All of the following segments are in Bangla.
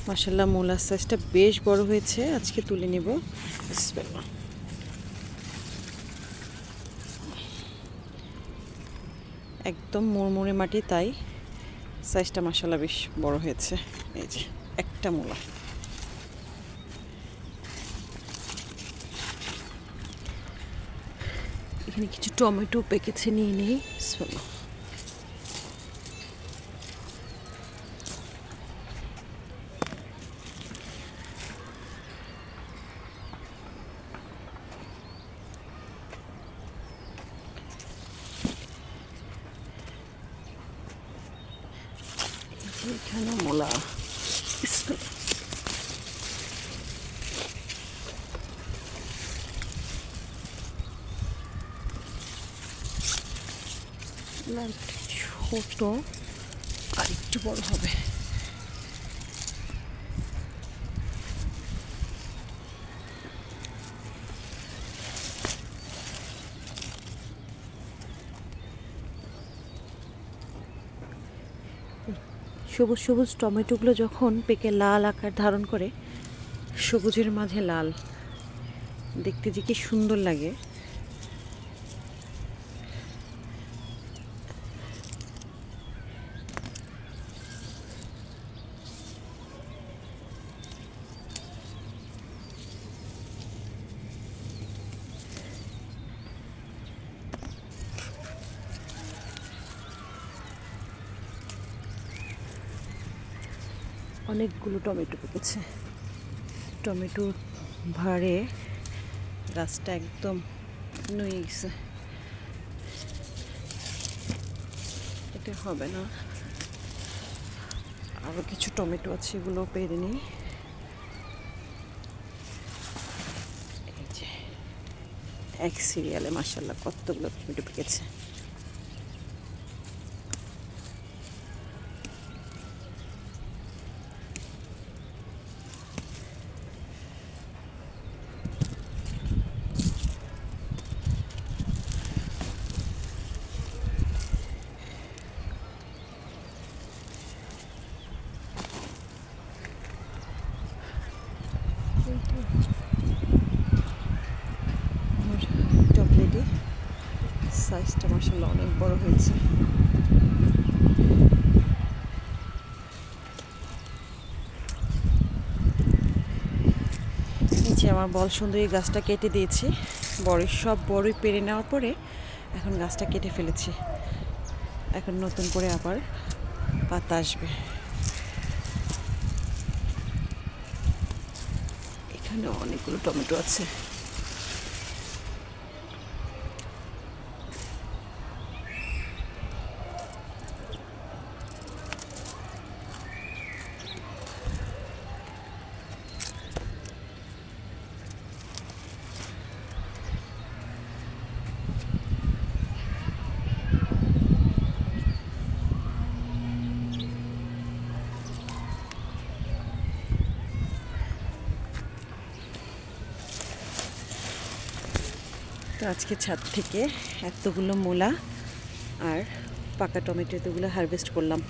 মাশাআল্লাহ মূলার সাইজটা বেশ বড় হয়েছে। আজকে তুলে নিব। একদম মুড়মুড়ে মাটি, তাই সাইজটা মাশাআল্লাহ বেশ বড় হয়েছে। এই যে একটা মূলা। এখানে কিছু টমেটো পেকেছে, নিয়ে নেই। এখানে মূলা। ছোট আর একটু বড় হবে। সবুজ সবুজ টমেটোগুলো যখন পেকে লাল আকার ধারণ করে, সবুজের মাঝে লাল, দেখতে যে কি সুন্দর লাগে। অনেকগুলো টমেটো পেকেছে। টমেটোর ভারে গাছটা একদম নুয়ে গেছে। এটা হবে না, আরো কিছু টমেটো আছে, এগুলো পেরে নিই। এই যে এক সিরিয়ালে মাশাআল্লাহ কতগুলো টমেটো পেকেছে। টপলেটে সাইজটা মাশাআল্লাহ অনেক বড় হয়েছে। নিচে আমার বল সুন্দরী গাছটা কেটে দিয়েছি। সব বড়ই পেরে নেওয়ার পরে এখন গাছটা কেটে ফেলেছি। এখন নতুন করে আবার পাতা আসবে। এখানে অনেকগুলো টমেটো আছে। তো আজকে ছাদ থেকে এতগুলো মূলা আর পাকা টমেটো এতগুলো হারভেস্ট করলাম।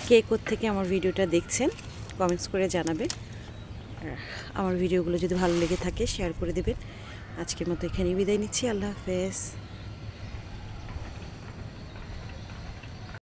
কে কোত্থেকে আমার ভিডিওটা দেখছেন কমেন্টস করে জানাবেন। আর আমার ভিডিওগুলো যদি ভালো লেগে থাকে শেয়ার করে দেবেন। আজকের মতো এখানেই বিদায় নিচ্ছি। আল্লাহ হাফেজ।